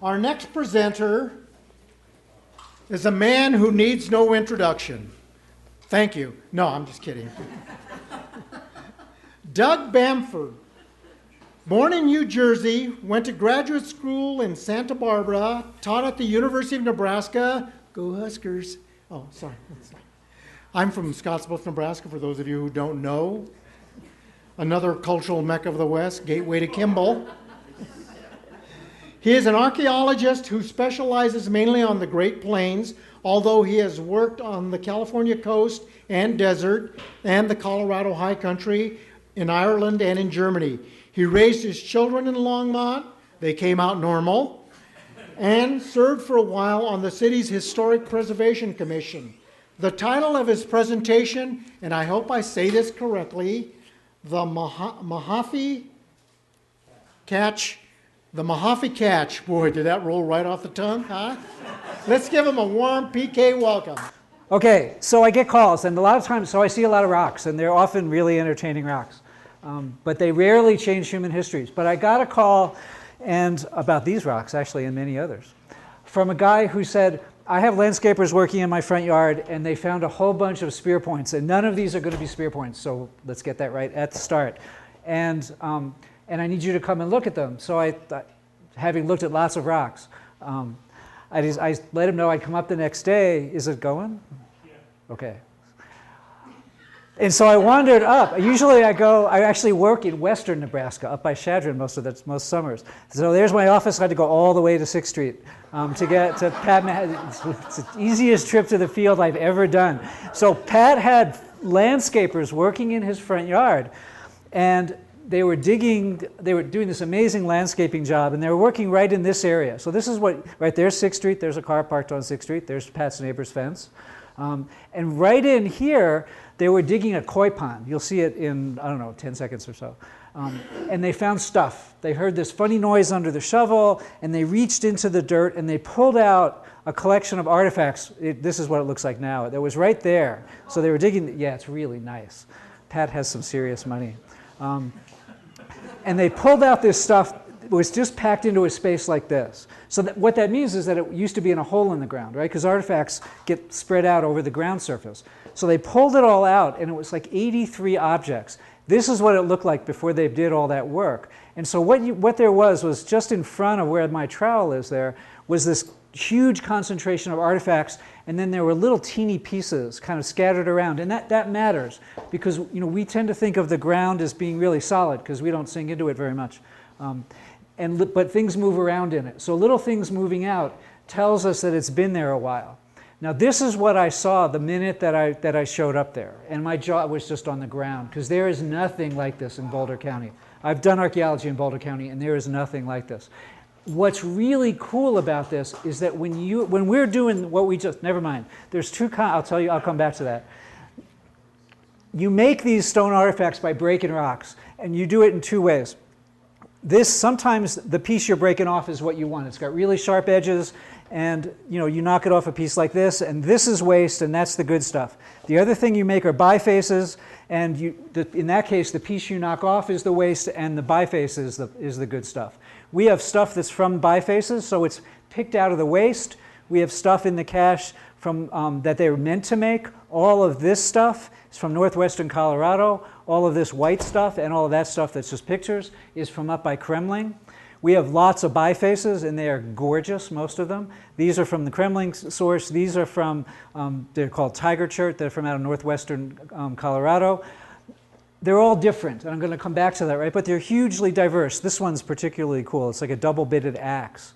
Our next presenter is a man who needs no introduction. Thank you. No, I'm just kidding. Doug Bamforth, born in New Jersey, went to graduate school in Santa Barbara, taught at the University of Nebraska. Go Huskers. Oh, sorry. I'm from Scottsbluff, Nebraska, for those of you who don't know. Another cultural mecca of the West, gateway to Kimball. He is an archaeologist who specializes mainly on the Great Plains, although he has worked on the California coast and desert and the Colorado high country in Ireland and in Germany. He raised his children in Longmont. They came out normal. And served for a while on the city's Historic Preservation Commission. The title of his presentation, and I hope I say this correctly, the Mahaffey Catch. The Mahaffey Catch. Boy, did that roll right off the tongue, huh? Let's give him a warm PK welcome. Okay, so I get calls, and a lot of times, so I see a lot of rocks, and they're often really entertaining rocks. But they rarely change human histories. But I got a call and about these rocks, actually, and many others, from a guy who said, I have landscapers working in my front yard, and they found a whole bunch of spear points, and none of these are going to be spear points, so let's get that right at the start. And I need you to come and look at them. So I, having looked at lots of rocks, I let him know I'd come up the next day. Is it going? Yeah. Okay. And so I wandered up. Usually I actually work in western Nebraska, up by Chadron most summers. So there's my office. I had to go all the way to 6th Street to get to Pat. It's the easiest trip to the field I've ever done. So Pat had landscapers working in his front yard, and they were doing this amazing landscaping job, and they were working right in this area. So this is right there's 6th Street. There's a car parked on 6th Street. There's Pat's neighbor's fence. And right in here, they were digging a koi pond. You'll see it in, I don't know, 10 seconds or so. And they found stuff. They heard this funny noise under the shovel, and they reached into the dirt, and they pulled out a collection of artifacts. This is what it looks like now. That was right there. So they were digging. Yeah, it's really nice. Pat has some serious money. And they pulled out this stuff. It was just packed into a space like this. So what that means is that it used to be in a hole in the ground, right? Because artifacts get spread out over the ground surface. So they pulled it all out, and it was like 83 objects. This is what it looked like before they did all that work. And so what there was just in front of where my trowel is there, was this huge concentration of artifacts, and then there were little teeny pieces kind of scattered around. And that matters, because we tend to think of the ground as being really solid, because we don't sink into it very much. But things move around in it. So little things moving out tells us that it's been there a while. Now this is what I saw the minute that I showed up there, and my jaw was just on the ground, because there is nothing like this in Boulder County. I've done archaeology in Boulder County, and there is nothing like this. What's really cool about this is that when we're doing what we just, never mind, there's I'll tell you, I'll come back to that. You make these stone artifacts by breaking rocks, and you do it in two ways. Sometimes the piece you're breaking off is what you want. It's got really sharp edges, and you knock it off a piece like this, and this is waste, and that's the good stuff. The other thing you make are bifaces, and in that case, the piece you knock off is the waste, and the biface is the good stuff. We have stuff that's from bifaces, so it's picked out of the waste. We have stuff in the cache from that they were meant to make. All of this stuff is from northwestern Colorado. All of this white stuff and all of that stuff that's just pictures is from up by Kremling. We have lots of bifaces, and they are gorgeous, most of them. These are from the Kremling source. These are from, they're called tiger chert. They're from out of northwestern Colorado. They're all different, and I'm going to come back to that, right? But they're hugely diverse. This one's particularly cool. It's like a double-bitted axe.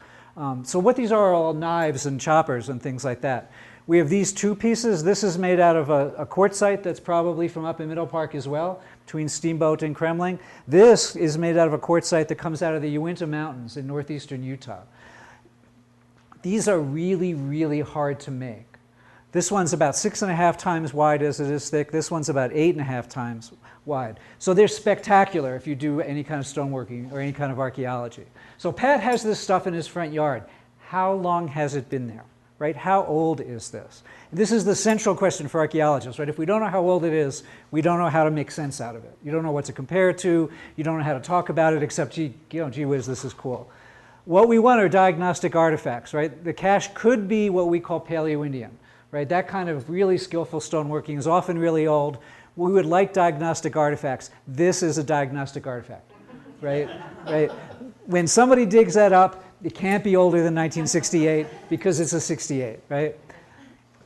So what these are all knives and choppers and things like that. We have these two pieces. This is made out of a quartzite that's probably from up in Middle Park as well, between Steamboat and Kremling. This is made out of a quartzite that comes out of the Uinta Mountains in northeastern Utah. These are really, really hard to make. This one's about 6.5 times wide as it is thick. This one's about 8.5 times wide. So they're spectacular if you do any kind of stoneworking or any kind of archaeology. So Pat has this stuff in his front yard. How long has it been there? Right? How old is this? This is the central question for archaeologists, right? If we don't know how old it is, we don't know how to make sense out of it. You don't know what to compare it to. You don't know how to talk about it except, gee whiz, this is cool. What we want are diagnostic artifacts, right? The cache could be what we call Paleo-Indian, right? That kind of really skillful stoneworking is often really old. We would like diagnostic artifacts. This is a diagnostic artifact, right? Right. When somebody digs that up, it can't be older than 1968 because it's a 68, right?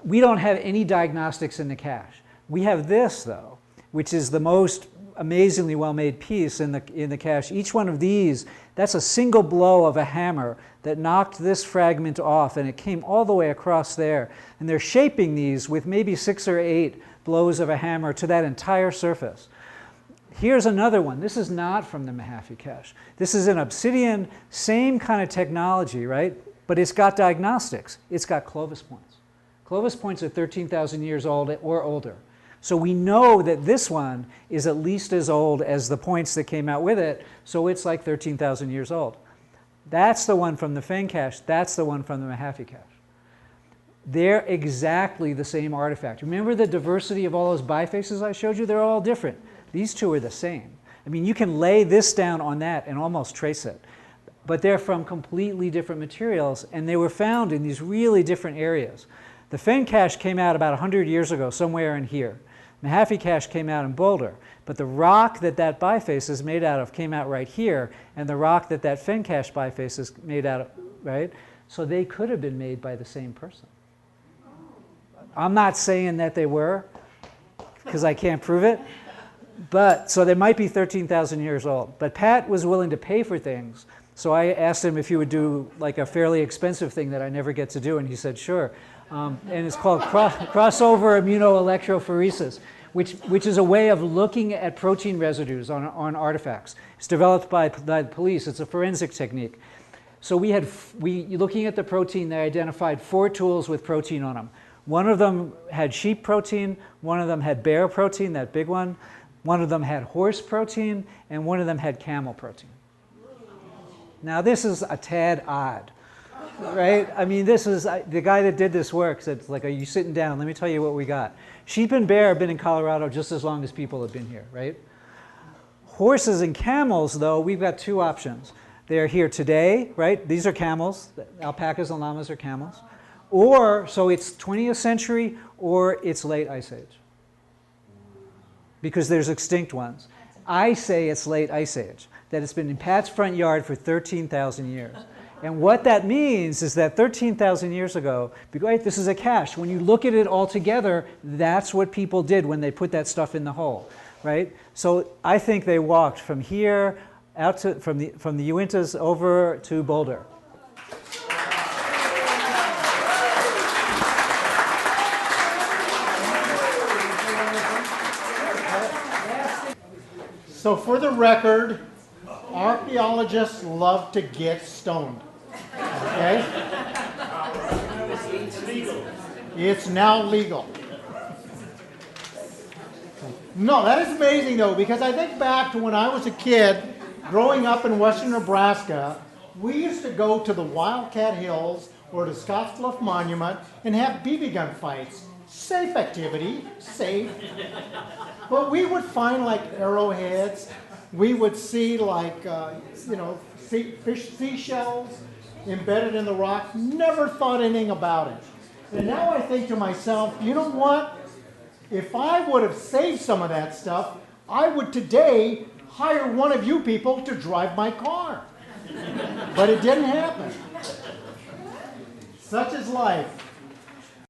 We don't have any diagnostics in the cache. We have this, though, which is the most amazingly well-made piece in the cache. Each one of these, that's a single blow of a hammer that knocked this fragment off, and it came all the way across there. And they're shaping these with maybe 6 or 8 blows of a hammer to that entire surface. Here's another one. This is not from the Mahaffey cache. This is an obsidian, same kind of technology, right? But it's got diagnostics. It's got Clovis points. Clovis points are 13,000 years old or older. So we know that this one is at least as old as the points that came out with it, so it's like 13,000 years old. That's the one from the Feng cache. That's the one from the Mahaffey cache. They're exactly the same artifact. Remember the diversity of all those bifaces I showed you? They're all different. These two are the same. I mean, you can lay this down on that and almost trace it. But they're from completely different materials, and they were found in these really different areas. The Feng cache came out about 100 years ago, somewhere in here. Mahaffey cache came out in Boulder. But the rock that that biface is made out of came out right here, and the rock that that Feng cache biface is made out of, right? So they could have been made by the same person. I'm not saying that they were, because I can't prove it. But, so they might be 13,000 years old. But Pat was willing to pay for things. So I asked him if he would do like a fairly expensive thing that I never get to do, and he said, sure. And it's called crossover immunoelectrophoresis, which is a way of looking at protein residues on artifacts. It's developed by the police. It's a forensic technique. So looking at the protein, they identified 4 tools with protein on them. One of them had sheep protein, one of them had bear protein, that big one. One of them had horse protein, and one of them had camel protein. Now this is a tad odd, right? I mean, this is, the guy that did this work said, like, are you sitting down? Let me tell you what we got. Sheep and bear have been in Colorado just as long as people have been here, right? Horses and camels, though, we've got 2 options. They're here today, right? These are camels. Alpacas and llamas are camels. Or, so it's 20th century, or it's late Ice Age. Because there's extinct ones. I say it's late Ice Age, that it's been in Pat's front yard for 13,000 years. And what that means is that 13,000 years ago, right, this is a cache. When you look at it all together, that's what people did when they put that stuff in the hole, right? So I think they walked from here out to, from the Uintas over to Boulder. So for the record, archaeologists love to get stoned. Okay? It's now legal. No, that is amazing though, because I think back to when I was a kid, growing up in western Nebraska, we used to go to the Wildcat Hills or the Scottsbluff Monument and have BB gun fights. Safe activity, safe. But we would find like arrowheads. We would see like, seashells embedded in the rock. Never thought anything about it. And now I think to myself, you know what? If I would have saved some of that stuff, I would today hire one of you people to drive my car. But it didn't happen. Such is life.